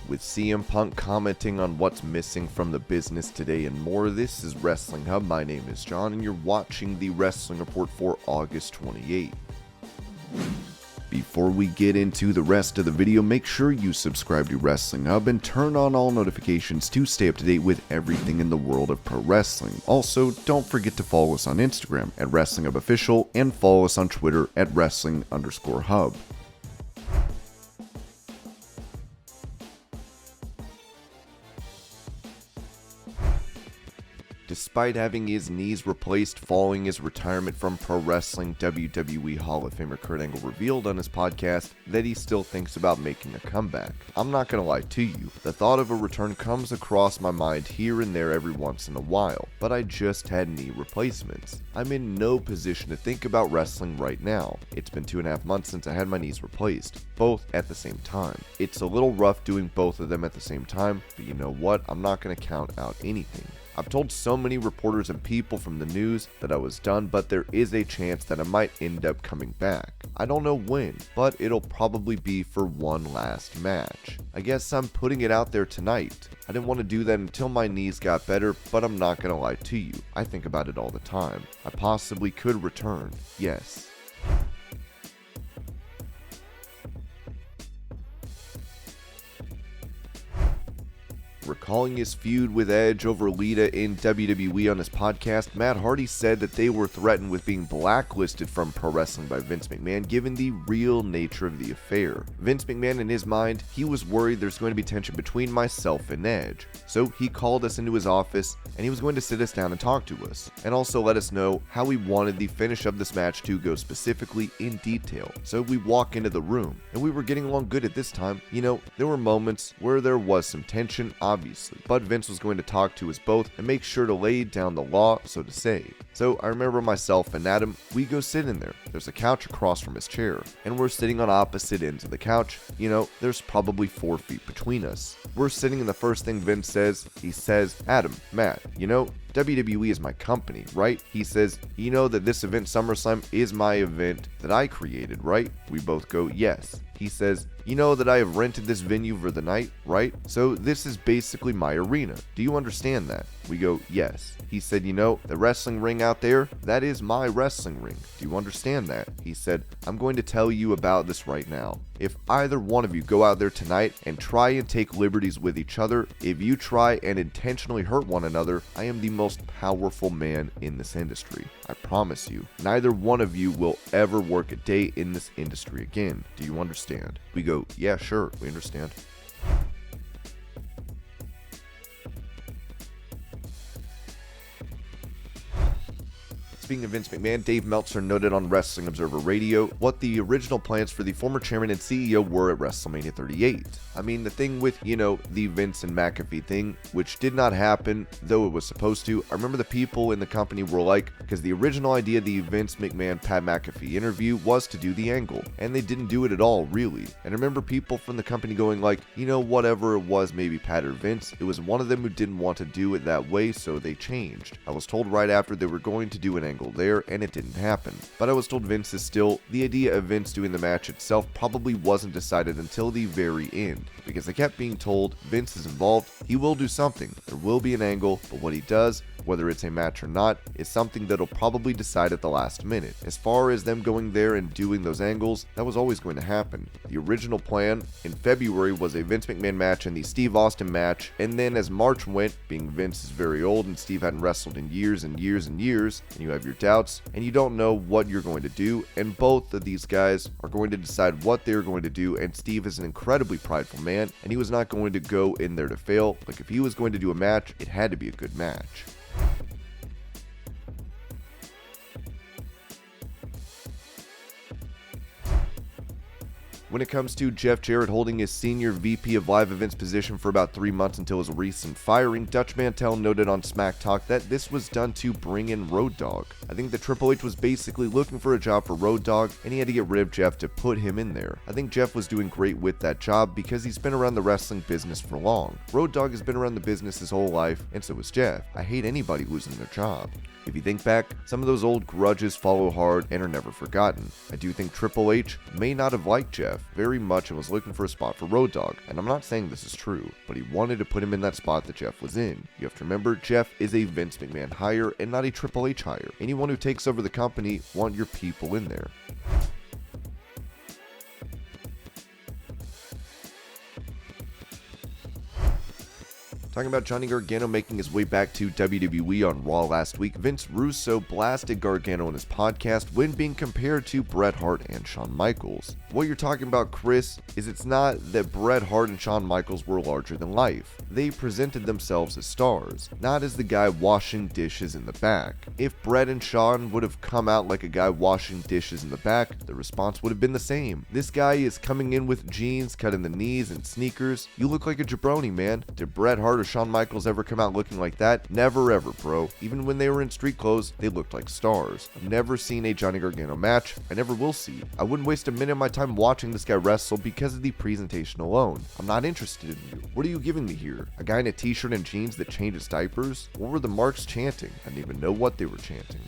with CM Punk commenting on what's missing from the business today and more. This is Wrestling Hub. My name is John, and you're watching the Wrestling Report for August 28th. Before we get into the rest of the video, make sure you subscribe to Wrestling Hub and turn on all notifications to stay up to date with everything in the world of pro wrestling. Also, don't forget to follow us on Instagram at Wrestling Hub Official and follow us on Twitter at Wrestling_Hub. Despite having his knees replaced following his retirement from pro wrestling, WWE Hall of Famer Kurt Angle revealed on his podcast that he still thinks about making a comeback. I'm not gonna lie to you, the thought of a return comes across my mind here and there every once in a while, but I just had knee replacements. I'm in no position to think about wrestling right now. It's been 2.5 months since I had my knees replaced, both at the same time. It's a little rough doing both of them at the same time, but you know what? I'm not gonna count out anything. I've told so many reporters and people from the news that I was done, but there is a chance that I might end up coming back. I don't know when, but it'll probably be for one last match. I guess I'm putting it out there tonight. I didn't want to do that until my knees got better, but I'm not gonna lie to you. I think about it all the time. I possibly could return, yes. Recalling his feud with Edge over Lita in WWE on his podcast, Matt Hardy said that they were threatened with being blacklisted from pro wrestling by Vince McMahon given the real nature of the affair. Vince McMahon, in his mind, he was worried there's going to be tension between myself and Edge. So he called us into his office and he was going to sit us down and talk to us, and also let us know how he wanted the finish of this match to go specifically in detail. So we walk into the room and we were getting along good at this time. You know, there were moments where there was some tension, obviously, but Vince was going to talk to us both and make sure to lay down the law, so to say. So I remember myself and Adam, we go sit in there. There's a couch across from his chair, and we're sitting on opposite ends of the couch. You know, there's probably 4 feet between us. We're sitting, and the first thing Vince says, he says, "Adam, Matt, you know, WWE is my company, right?" He says, "You know that this event, SummerSlam, is my event that I created, right?" We both go, "Yes." He says, "You know that I have rented this venue for the night, right? So this is basically my arena. Do you understand that?" We go, "Yes." He said, "You know, the wrestling ring out there, that is my wrestling ring. Do you understand that?" He said, "I'm going to tell you about this right now. If either one of you go out there tonight and try and take liberties with each other, if you try and intentionally hurt one another, I am the most powerful man in this industry. I promise you, neither one of you will ever work a day in this industry again. Do you understand?" We go, "Yeah, sure, we understand." Speaking of Vince McMahon, Dave Meltzer noted on Wrestling Observer Radio what the original plans for the former chairman and CEO were at WrestleMania 38. I mean, the thing with, you know, the Vince and McAfee thing, which did not happen, though it was supposed to. I remember the people in the company were like, because the original idea of the Vince McMahon Pat McAfee interview was to do the angle, and they didn't do it at all, really. And I remember people from the company going like, you know, whatever it was, maybe Pat or Vince, it was one of them who didn't want to do it that way, so they changed. I was told right after they were going to do an angle there, and it didn't happen. But I was told Vince is still, the idea of Vince doing the match itself probably wasn't decided until the very end, because I kept being told Vince is involved, he will do something, there will be an angle, but what he does, whether it's a match or not, is something that'll probably decide at the last minute. As far as them going there and doing those angles, that was always going to happen. The original plan in February was a Vince McMahon match and the Steve Austin match, and then as March went, being Vince is very old and Steve hadn't wrestled in years and years and years, and you have your doubts, and you don't know what you're going to do, and both of these guys are going to decide what they're going to do, and Steve is an incredibly prideful man, and he was not going to go in there to fail. Like, if he was going to do a match, it had to be a good match. When it comes to Jeff Jarrett holding his senior VP of Live Events position for about 3 months until his recent firing, Dutch Mantel noted on Smack Talk that this was done to bring in Road Dogg. I think that Triple H was basically looking for a job for Road Dogg, and he had to get rid of Jeff to put him in there. I think Jeff was doing great with that job because he's been around the wrestling business for long. Road Dogg has been around the business his whole life, and so has Jeff. I hate anybody losing their job. If you think back, some of those old grudges follow hard and are never forgotten. I do think Triple H may not have liked Jeff very much and was looking for a spot for Road Dogg, and I'm not saying this is true, but he wanted to put him in that spot that Jeff was in. You have to remember, Jeff is a Vince McMahon hire and not a Triple H hire. Anyone who takes over the company want your people in there. Talking about Johnny Gargano making his way back to WWE on Raw last week, Vince Russo blasted Gargano on his podcast when being compared to Bret Hart and Shawn Michaels. What you're talking about, Chris, is it's not that Bret Hart and Shawn Michaels were larger than life. They presented themselves as stars, not as the guy washing dishes in the back. If Bret and Shawn would have come out like a guy washing dishes in the back, the response would have been the same. This guy is coming in with jeans cut in the knees and sneakers. You look like a jabroni, man. Did Bret Hart or Shawn Michaels ever come out looking like that? Never ever, bro. Even when they were in street clothes, they looked like stars. I've never seen a Johnny Gargano match. I never will see. I wouldn't waste a minute of my time watching this guy wrestle because of the presentation alone. I'm not interested in you. What are you giving me here? A guy in a t-shirt and jeans that changes diapers? What were the marks chanting? I didn't even know what they were chanting.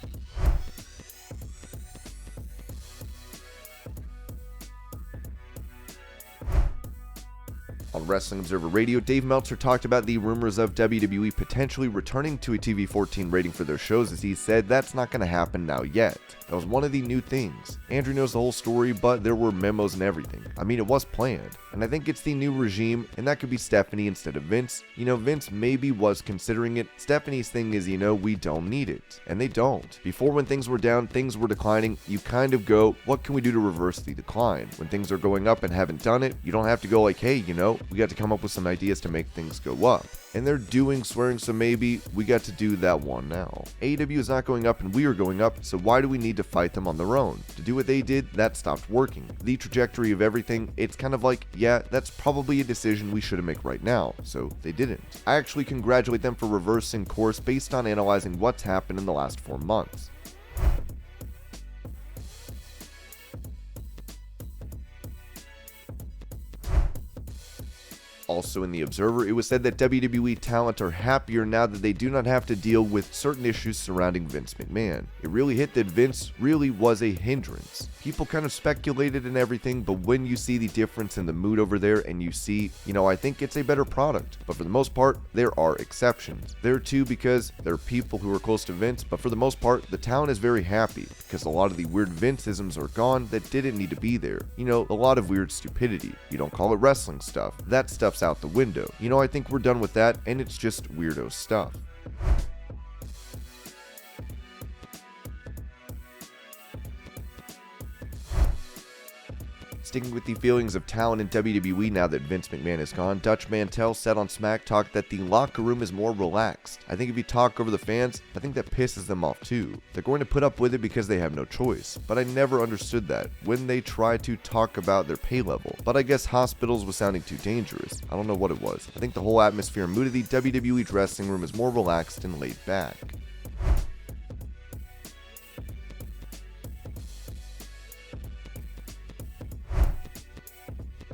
On Wrestling Observer Radio, Dave Meltzer talked about the rumors of WWE potentially returning to a TV-14 rating for their shows, as he said that's not going to happen now yet. That was one of the new things. Andrew knows the whole story, but there were memos and everything. I mean, it was planned. And I think it's the new regime, and that could be Stephanie instead of Vince. Vince maybe was considering it. Stephanie's thing is, we don't need it. And they don't. Before, when things were down, things were declining, you kind of go, what can we do to reverse the decline? When things are going up and haven't done it, you don't have to go like, hey, we got to come up with some ideas to make things go up. And they're doing swearing, so maybe we got to do that one now. AEW is not going up and we are going up, so why do we need to fight them on their own? To do what they did, that stopped working. The trajectory of everything, it's kind of like, yeah, that's probably a decision we shouldn't make right now, so they didn't. I actually congratulate them for reversing course based on analyzing what's happened in the last 4 months. Also in the Observer, it was said that WWE talent are happier now that they do not have to deal with certain issues surrounding Vince McMahon. It really hit that Vince really was a hindrance. People kind of speculated and everything, but when you see the difference in the mood over there and you see, I think it's a better product. But for the most part, there are exceptions. There too, because there are people who are close to Vince, but for the most part, the town is very happy because a lot of the weird Vince-isms are gone that didn't need to be there. A lot of weird stupidity. You don't call it wrestling stuff. That stuff's out the window. I think we're done with that, and it's just weirdo stuff. Sticking with the feelings of talent in WWE now that Vince McMahon is gone, Dutch Mantel said on Smack Talk that the locker room is more relaxed. I think if you talk over the fans, I think that pisses them off too. They're going to put up with it because they have no choice, but I never understood that when they try to talk about their pay level. But I guess hospitals was sounding too dangerous. I don't know what it was. I think the whole atmosphere and mood of the WWE dressing room is more relaxed and laid back.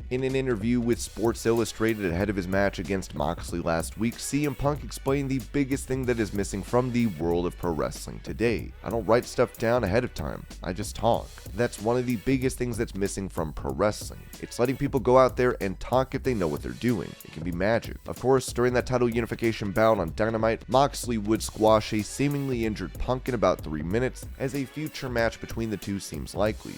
In an interview with Sports Illustrated ahead of his match against Moxley last week, CM Punk explained the biggest thing that is missing from the world of pro wrestling today. I don't write stuff down ahead of time, I just talk. That's one of the biggest things that's missing from pro wrestling. It's letting people go out there and talk if they know what they're doing. It can be magic. Of course, during that title unification bout on Dynamite, Moxley would squash a seemingly injured Punk in about 3 minutes, as a future match between the two seems likely.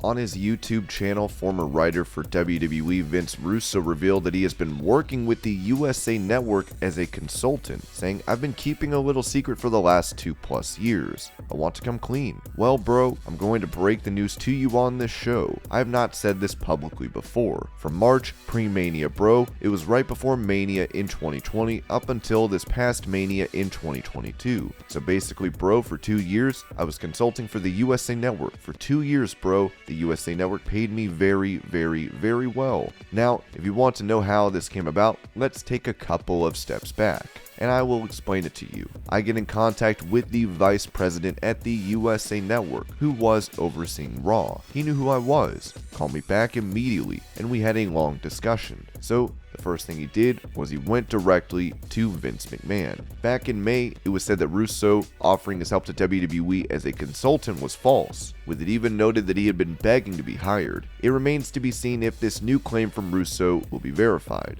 On his YouTube channel, former writer for WWE Vince Russo revealed that he has been working with the USA Network as a consultant, saying, "I've been keeping a little secret for the last 2+ years. I want to come clean. Well, bro, I'm going to break the news to you on this show. I have not said this publicly before. From March, pre-Mania, bro, it was right before Mania in 2020 up until this past Mania in 2022. So basically, bro, for 2 years, I was consulting for the USA Network. For 2 years, bro, the the USA Network paid me very, very, very well. Now, if you want to know how this came about, let's take a couple of steps back, and I will explain it to you. I get in contact with the vice president at the USA Network, who was overseeing Raw. He knew who I was, called me back immediately, and we had a long discussion. So the first thing he did was he went directly to Vince McMahon. Back in May, it was said that Russo offering his help to WWE as a consultant was false, with it even noted that he had been begging to be hired. It remains to be seen if this new claim from Russo will be verified.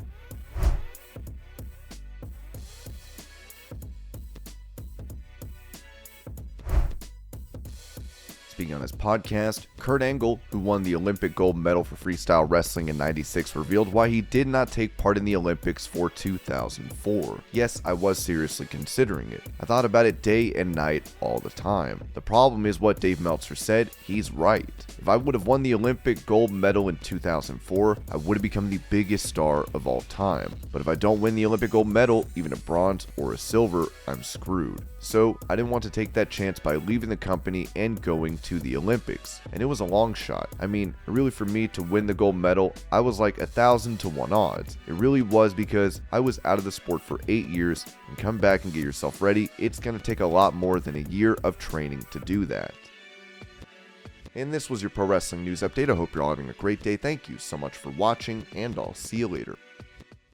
Speaking on his podcast, Kurt Angle, who won the Olympic gold medal for freestyle wrestling in '96, revealed why he did not take part in the Olympics for 2004. Yes, I was seriously considering it. I thought about it day and night all the time. The problem is what Dave Meltzer said, he's right. If I would have won the Olympic gold medal in 2004, I would have become the biggest star of all time. But if I don't win the Olympic gold medal, even a bronze or a silver, I'm screwed. So I didn't want to take that chance by leaving the company and going to the Olympics, and it was a long shot. I mean, really for me to win the gold medal, I was like 1,000 to 1 odds. It really was because I was out of the sport for 8 years, and come back and get yourself ready, it's going to take a lot more than a year of training to do that. And this was your Pro Wrestling News Update. I hope you're all having a great day. Thank you so much for watching, and I'll see you later.